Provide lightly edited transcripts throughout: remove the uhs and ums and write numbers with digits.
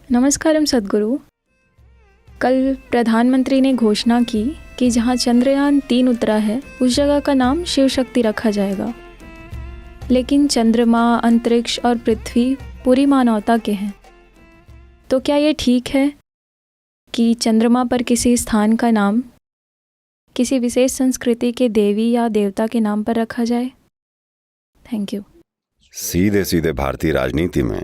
नमस्कारम सद्गुरु। कल प्रधानमंत्री ने घोषणा की कि जहां चंद्रयान-3 उतरा है उस जगह का नाम शिव शक्ति रखा जाएगा। लेकिन चंद्रमा, अंतरिक्ष और पृथ्वी पूरी मानवता के हैं। तो क्या ये ठीक है कि चंद्रमा पर किसी स्थान का नाम किसी विशेष संस्कृति के देवी या देवता के नाम पर रखा जाए? Thank you. सीधे सीधे भारतीय राजनीति में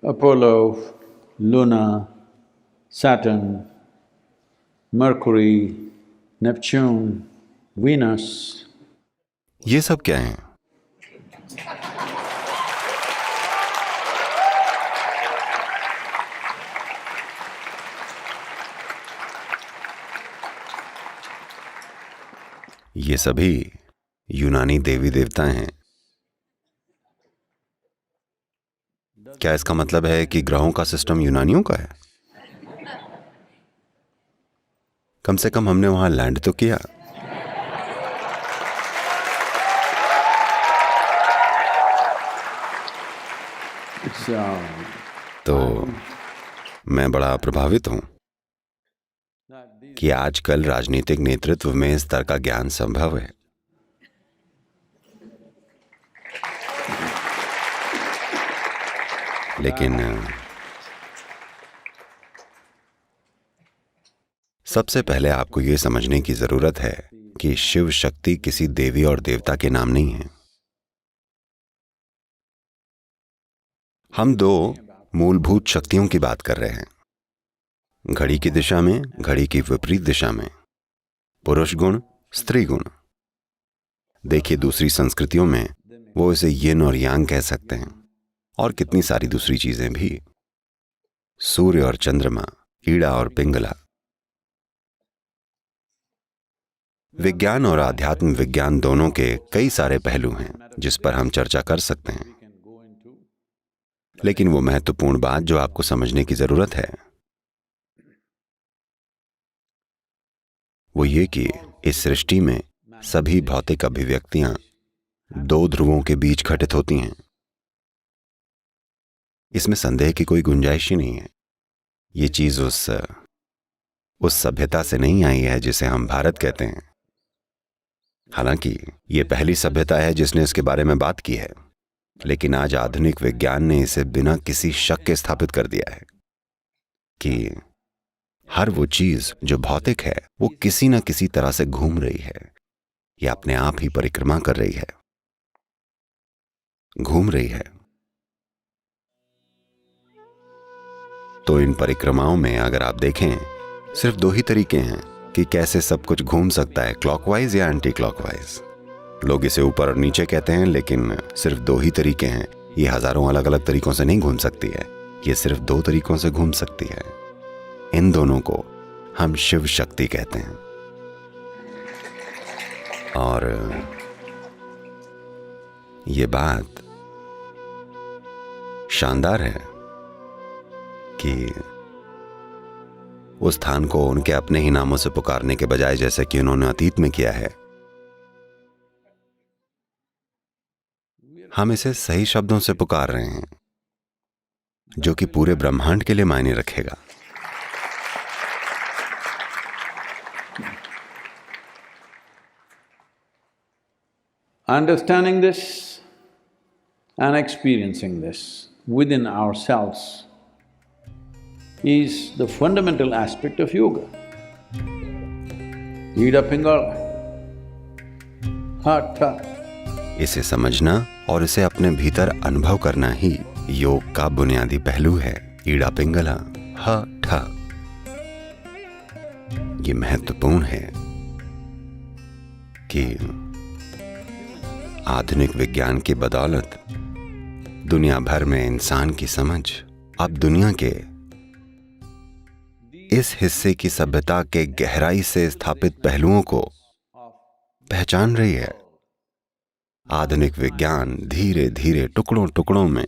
Apollo, Luna, Saturn, Mercury, Neptune, Venus. ये सब क्या है? ये सभी यूनानी देवी देवता हैं। क्या इसका मतलब है कि ग्रहों का सिस्टम यूनानियों का है? कम से कम हमने वहां लैंड तो किया। तो मैं बड़ा प्रभावित हूं कि आजकल राजनीतिक नेतृत्व में इस तरह का ज्ञान संभव है। लेकिन सबसे पहले आपको यह समझने की जरूरत है कि शिव शक्ति किसी देवी और देवता के नाम नहीं है। हम दो मूलभूत शक्तियों की बात कर रहे हैं, घड़ी की दिशा में, घड़ी की विपरीत दिशा में, पुरुष गुण, स्त्री गुण। देखिए, दूसरी संस्कृतियों में वो इसे यिन और यांग कह सकते हैं, और कितनी सारी दूसरी चीजें भी। सूर्य और चंद्रमा, ईड़ा और पिंगला। विज्ञान और आध्यात्म विज्ञान दोनों के कई सारे पहलू हैं जिस पर हम चर्चा कर सकते हैं। लेकिन वो महत्वपूर्ण बात जो आपको समझने की जरूरत है वो ये कि इस सृष्टि में सभी भौतिक अभिव्यक्तियां दो ध्रुवों के बीच घटित होती हैं। इसमें संदेह की कोई गुंजाइश ही नहीं है। ये चीज उस सभ्यता से नहीं आई है जिसे हम भारत कहते हैं। हालांकि ये पहली सभ्यता है जिसने इसके बारे में बात की है, लेकिन आज आधुनिक विज्ञान ने इसे बिना किसी शक के स्थापित कर दिया है कि हर वो चीज जो भौतिक है वो किसी न किसी तरह से घूम रही है या अपने आप ही परिक्रमा कर रही है, घूम रही है। तो इन परिक्रमाओं में अगर आप देखें, सिर्फ दो ही तरीके हैं कि कैसे सब कुछ घूम सकता है, क्लॉकवाइज या एंटी क्लॉकवाइज। लोग इसे ऊपर और नीचे कहते हैं, लेकिन सिर्फ दो ही तरीके हैं। ये हजारों अलग अलग तरीकों से नहीं घूम सकती है, ये सिर्फ दो तरीकों से घूम सकती है। इन दोनों को हम शिव शक्ति कहते हैं। और ये बात शानदार है कि उस स्थान को उनके अपने ही नामों से पुकारने के बजाय, जैसे कि उन्होंने अतीत में किया है, हम इसे सही शब्दों से पुकार रहे हैं जो कि पूरे ब्रह्मांड के लिए मायने रखेगा। Understanding this and experiencing this within ourselves is the fundamental aspect of yoga. Ida Pingala, Hatha. इसे समझना और इसे अपने भीतर अनुभव करना ही योग का बुनियादी पहलू है। ईड़ा पिंगला, ह ठ। ये महत्वपूर्ण है कि आधुनिक विज्ञान की बदौलत दुनिया भर में इंसान की समझ अब दुनिया के इस हिस्से की सभ्यता के गहराई से स्थापित पहलुओं को पहचान रही है। आधुनिक विज्ञान धीरे धीरे टुकड़ों टुकड़ों में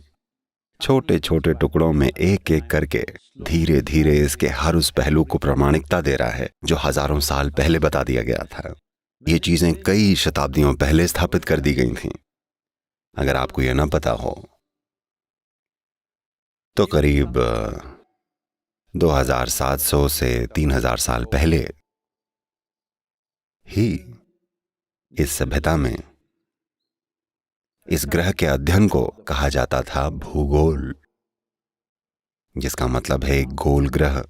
छोटे छोटे टुकड़ों में एक एक करके धीरे धीरे इसके हर उस पहलू को प्रामाणिकता दे रहा है जो हजारों साल पहले बता दिया गया था। ये चीजें कई शताब्दियों पहले स्थापित कर दी गई थीं। अगर आपको यह ना पता हो तो करीब 2700 से 3000 साल पहले ही इस सभ्यता में इस ग्रह के अध्ययन को कहा जाता था भूगोल, जिसका मतलब है एक गोल ग्रह।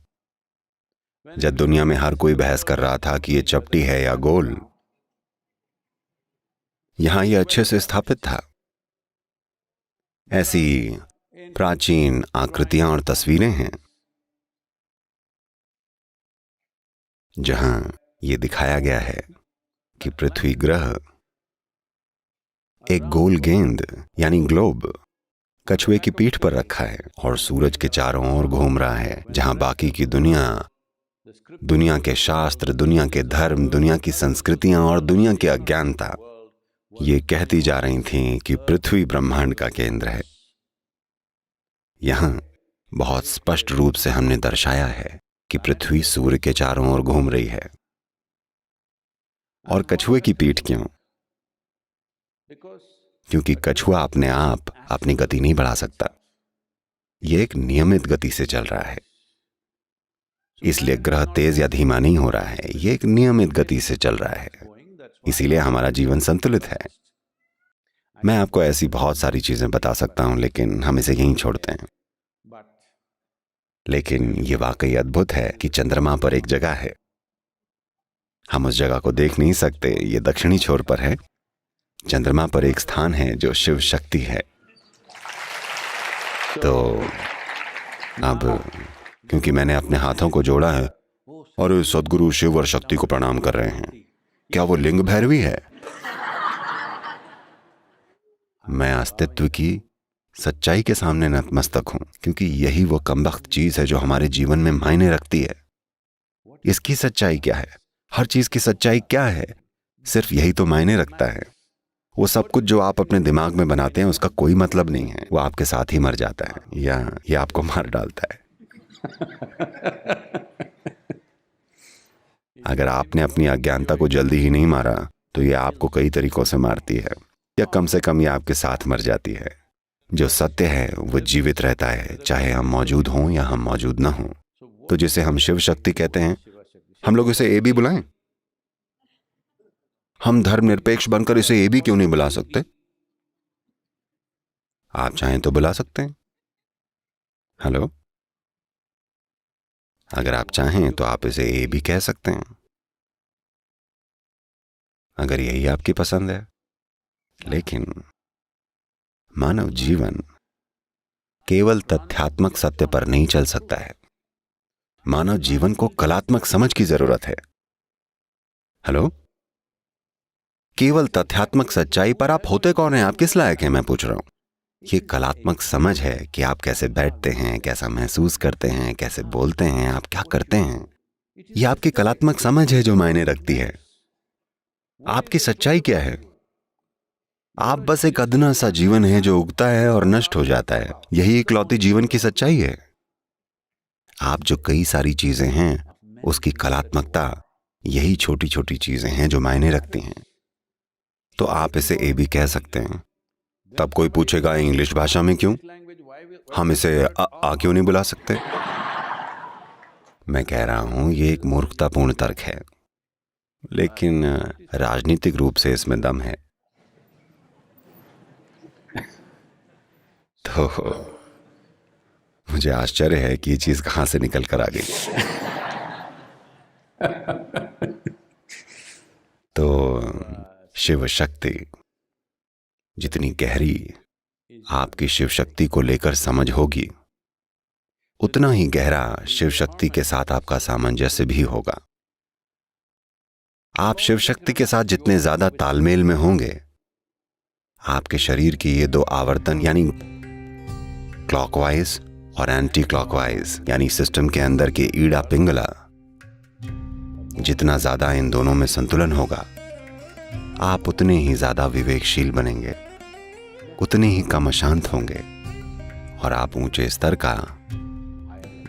जब दुनिया में हर कोई बहस कर रहा था कि ये चपटी है या गोल, यहां यह अच्छे से स्थापित था। ऐसी प्राचीन आकृतियां और तस्वीरें हैं जहां यह दिखाया गया है कि पृथ्वी ग्रह एक गोल गेंद यानी ग्लोब कछुए की पीठ पर रखा है और सूरज के चारों ओर घूम रहा है, जहां बाकी की दुनिया के शास्त्र, दुनिया के धर्म, दुनिया की संस्कृतियां और दुनिया की अज्ञानता ये कहती जा रही थीं कि पृथ्वी ब्रह्मांड का केंद्र है। यहां बहुत स्पष्ट रूप से हमने दर्शाया है कि पृथ्वी सूर्य के चारों ओर घूम रही है। और कछुए की पीठ क्यों? क्योंकि कछुआ अपने आप अपनी गति नहीं बढ़ा सकता, यह एक नियमित गति से चल रहा है। इसलिए ग्रह तेज या धीमा नहीं हो रहा है, यह एक नियमित गति से चल रहा है। इसीलिए हमारा जीवन संतुलित है। मैं आपको ऐसी बहुत सारी चीजें बता सकता हूं, लेकिन हम इसे यहीं छोड़ते हैं। लेकिन यह वाकई अद्भुत है कि चंद्रमा पर एक जगह है। हम उस जगह को देख नहीं सकते, ये दक्षिणी छोर पर है। चंद्रमा पर एक स्थान है जो शिव शक्ति है। तो अब क्योंकि मैंने अपने हाथों को जोड़ा है और सद्गुरु शिव और शक्ति को प्रणाम कर रहे हैं, क्या वो लिंग भैरवी है? मैं अस्तित्व की सच्चाई के सामने नतमस्तक हूं, क्योंकि यही वो कमबख्त चीज है जो हमारे जीवन में मायने रखती है। इसकी सच्चाई क्या है? हर चीज की सच्चाई क्या है? सिर्फ यही तो मायने रखता है। वो सब कुछ जो आप अपने दिमाग में बनाते हैं उसका कोई मतलब नहीं है। वो आपके साथ ही मर जाता है या ये आपको मार डालता है। अगर आपने अपनी अज्ञानता को जल्दी ही नहीं मारा तो ये आपको कई तरीकों से मारती है, या कम से कम ये आपके साथ मर जाती है। जो सत्य है वो जीवित रहता है, चाहे हम मौजूद हों या हम मौजूद ना हों। तो जिसे हम शिव शक्ति कहते हैं, हम लोग इसे ए भी बुलाएं। हम धर्मनिरपेक्ष बनकर इसे ए भी क्यों नहीं बुला सकते? आप चाहें तो बुला सकते हैं। हेलो, अगर आप चाहें तो आप इसे ए भी कह सकते हैं, अगर यही आपकी पसंद है। लेकिन मानव जीवन केवल तथ्यात्मक सत्य पर नहीं चल सकता है। मानव जीवन को कलात्मक समझ की जरूरत है। हेलो, केवल तथ्यात्मक सच्चाई पर आप होते कौन हैं? आप किस लायक हैं? मैं पूछ रहा हूं। ये कलात्मक समझ है कि आप कैसे बैठते हैं, कैसा महसूस करते हैं, कैसे बोलते हैं, आप क्या करते हैं। ये आपकी कलात्मक समझ है जो मायने रखती है। आपकी सच्चाई क्या है? आप बस एक अदना सा जीवन है जो उगता है और नष्ट हो जाता है। यही इकलौती जीवन की सच्चाई है। आप जो कई सारी चीजें हैं, उसकी कलात्मकता यही छोटी छोटी चीजें हैं जो मायने रखती हैं। तो आप इसे ए भी कह सकते हैं। तब कोई पूछेगा इंग्लिश भाषा में क्यों? हम इसे आ क्यों नहीं बुला सकते? मैं कह रहा हूं ये एक मूर्खतापूर्ण तर्क है, लेकिन राजनीतिक रूप से इसमें दम है। तो मुझे आश्चर्य है कि ये चीज कहां से निकल कर आ गई। तो शिव शक्ति जितनी गहरी आपकी शिव शक्ति को लेकर समझ होगी, उतना ही गहरा शिव शक्ति के साथ आपका सामंजस्य भी होगा। आप शिव शक्ति के साथ जितने ज्यादा तालमेल में होंगे, आपके शरीर की ये दो आवर्तन यानी क्लॉकवाइज और एंटी क्लॉकवाइज यानी सिस्टम के अंदर के ईड़ा पिंगला, जितना ज्यादा इन दोनों में संतुलन होगा, आप उतने ही ज्यादा विवेकशील बनेंगे, उतने ही कम अशांत होंगे और आप ऊंचे स्तर का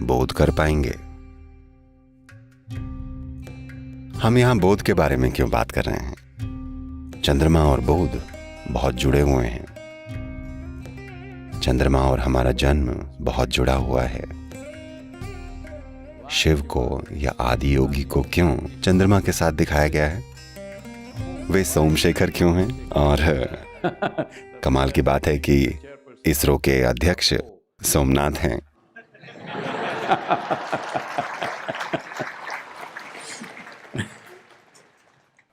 बोध कर पाएंगे। हम यहां बोध के बारे में क्यों बात कर रहे हैं? चंद्रमा और बोध बहुत जुड़े हुए हैं। चंद्रमा और हमारा जन्म बहुत जुड़ा हुआ है। शिव को या आदि योगी को क्यों चंद्रमा के साथ दिखाया गया है? वे सोमशेखर क्यों हैं? और कमाल की बात है कि इसरो के अध्यक्ष सोमनाथ हैं।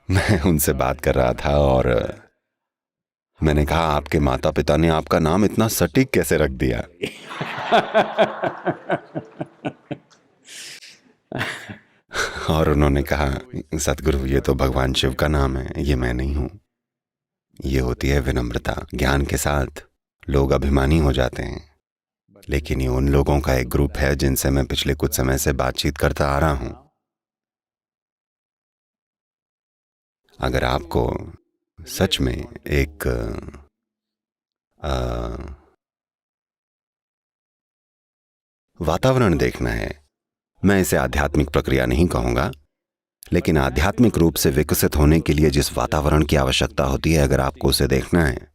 मैं उनसे बात कर रहा था और मैंने कहा, आपके माता पिता ने आपका नाम इतना सटीक कैसे रख दिया? और उन्होंने कहा, सतगुरु ये तो भगवान शिव का नाम है, ये मैं नहीं हूं। ये होती है विनम्रता। ज्ञान के साथ लोग अभिमानी हो जाते हैं, लेकिन ये उन लोगों का एक ग्रुप है जिनसे मैं पिछले कुछ समय से बातचीत करता आ रहा हूं। अगर आपको सच में एक वातावरण देखना है, मैं इसे आध्यात्मिक प्रक्रिया नहीं कहूंगा, लेकिन आध्यात्मिक रूप से विकसित होने के लिए जिस वातावरण की आवश्यकता होती है, अगर आपको उसे देखना है,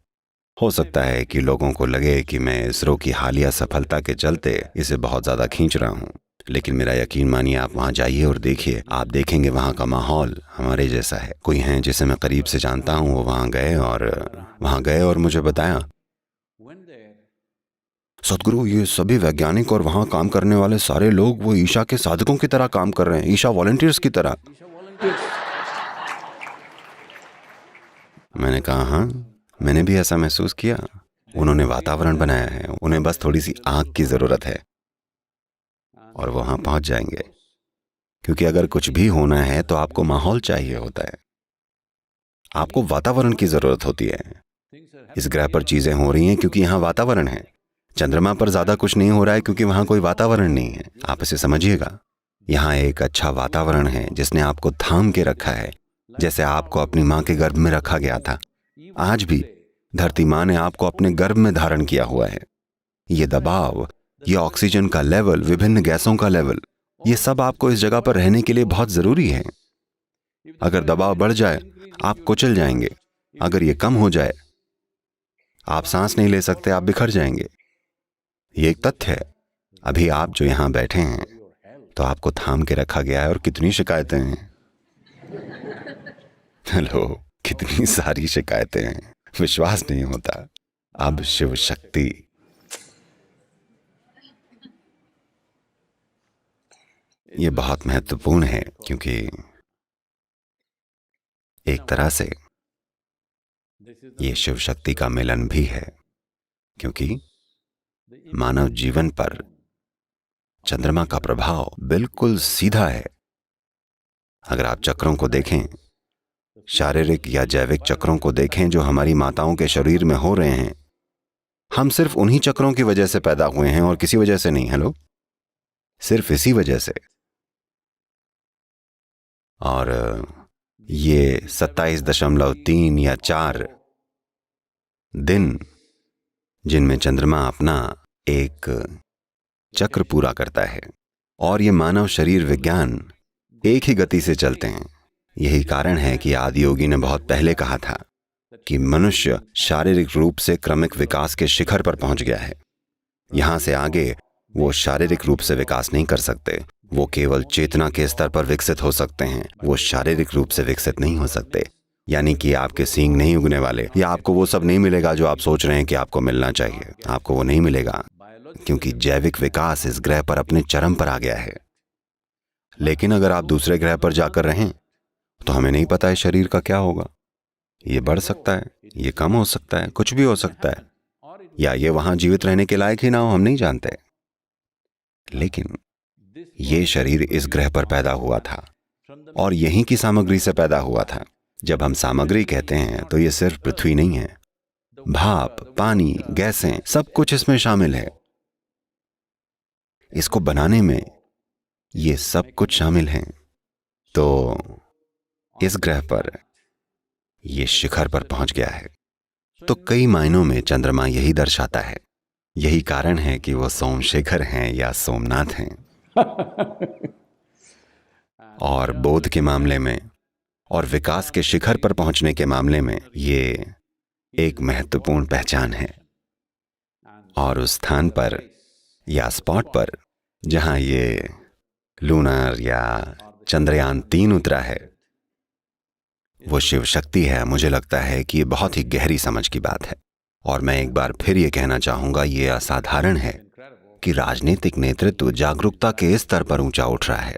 हो सकता है कि लोगों को लगे कि मैं इसरो की हालिया सफलता के चलते इसे बहुत ज्यादा खींच रहा हूं, लेकिन मेरा यकीन मानिए, आप वहां जाइए और देखिए, आप देखेंगे वहां का माहौल हमारे जैसा है। कोई हैं जिसे मैं करीब से जानता हूं, वो वहां गए और मुझे बताया, सतगुरु ये सभी वैज्ञानिक और वहां काम करने वाले सारे लोग वो ईशा के साधकों की तरह काम कर रहे हैं, ईशा वॉलंटियर्स की तरह। मैंने कहा, हाँ, मैंने भी ऐसा महसूस किया। उन्होंने वातावरण बनाया है, उन्हें बस थोड़ी सी आंख की जरूरत है और वहां पहुंच जाएंगे। क्योंकि अगर कुछ भी होना है तो आपको माहौल चाहिए होता है, आपको वातावरण की जरूरत होती है। इस ग्रह पर चीजें हो रही हैं क्योंकि यहां वातावरण है। चंद्रमा पर ज्यादा कुछ नहीं हो रहा है क्योंकि वहां कोई वातावरण नहीं है। आप इसे समझिएगा, यहां एक अच्छा वातावरण है जिसने आपको थाम के रखा है, जैसे आपको अपनी मां के गर्भ में रखा गया था। आज भी धरती मां ने आपको अपने गर्भ में धारण किया हुआ है। ये दबाव, ये ऑक्सीजन का लेवल, विभिन्न गैसों का लेवल, ये सब आपको इस जगह पर रहने के लिए बहुत जरूरी है। अगर दबाव बढ़ जाए, आप कुचल जाएंगे। अगर ये कम हो जाए, आप सांस नहीं ले सकते, आप बिखर जाएंगे। ये एक तथ्य है। अभी आप जो यहां बैठे हैं, तो आपको थाम के रखा गया है, और कितनी शिकायतें हैं। हेलो, कितनी सारी शिकायतें हैं, विश्वास नहीं होता। अब शिव शक्ति, ये बहुत महत्वपूर्ण है, क्योंकि एक तरह से ये शिव शक्ति का मिलन भी है, क्योंकि मानव जीवन पर चंद्रमा का प्रभाव बिल्कुल सीधा है। अगर आप चक्रों को देखें, शारीरिक या जैविक चक्रों को देखें जो हमारी माताओं के शरीर में हो रहे हैं, हम सिर्फ उन्हीं चक्रों की वजह से पैदा हुए हैं और किसी वजह से नहीं। हेलो, सिर्फ इसी वजह से। और ये 27.3 या 4 दिन जिनमें चंद्रमा अपना एक चक्र पूरा करता है, और ये मानव शरीर विज्ञान एक ही गति से चलते हैं। यही कारण है कि आदि योगी ने बहुत पहले कहा था कि मनुष्य शारीरिक रूप से क्रमिक विकास के शिखर पर पहुंच गया है। यहां से आगे वो शारीरिक रूप से विकास नहीं कर सकते, वो केवल चेतना के स्तर पर विकसित हो सकते हैं, वो शारीरिक रूप से विकसित नहीं हो सकते। यानी कि आपके सींग नहीं उगने वाले, या आपको वो सब नहीं मिलेगा जो आप सोच रहे हैं कि आपको मिलना चाहिए। आपको वो नहीं मिलेगा, क्योंकि जैविक विकास इस ग्रह पर अपने चरम पर आ गया है। लेकिन अगर आप दूसरे ग्रह पर जाकर रहें, तो हमें नहीं पता है शरीर का क्या होगा। ये बढ़ सकता है, ये कम हो सकता है, कुछ भी हो सकता है, या ये वहां जीवित रहने के लायक ही ना हो, हम नहीं जानते। लेकिन ये शरीर इस ग्रह पर पैदा हुआ था और यहीं की सामग्री से पैदा हुआ था। जब हम सामग्री कहते हैं तो ये सिर्फ पृथ्वी नहीं है, भाप, पानी, गैसें, सब कुछ इसमें शामिल है। इसको बनाने में ये सब कुछ शामिल है। तो इस ग्रह पर ये शिखर पर पहुंच गया है। तो कई मायनों में चंद्रमा यही दर्शाता है। यही कारण है कि वो सोमशेखर हैं या सोमनाथ हैं। और बोध के मामले में और विकास के शिखर पर पहुंचने के मामले में ये एक महत्वपूर्ण पहचान है। और उस स्थान पर या स्पॉट पर जहां ये लूनर या चंद्रयान 3 उतरा है, वो शिव शक्ति है। मुझे लगता है कि ये बहुत ही गहरी समझ की बात है। और मैं एक बार फिर ये कहना चाहूंगा, ये असाधारण है कि राजनीतिक नेतृत्व जागरूकता के इस स्तर पर ऊंचा उठ रहा है।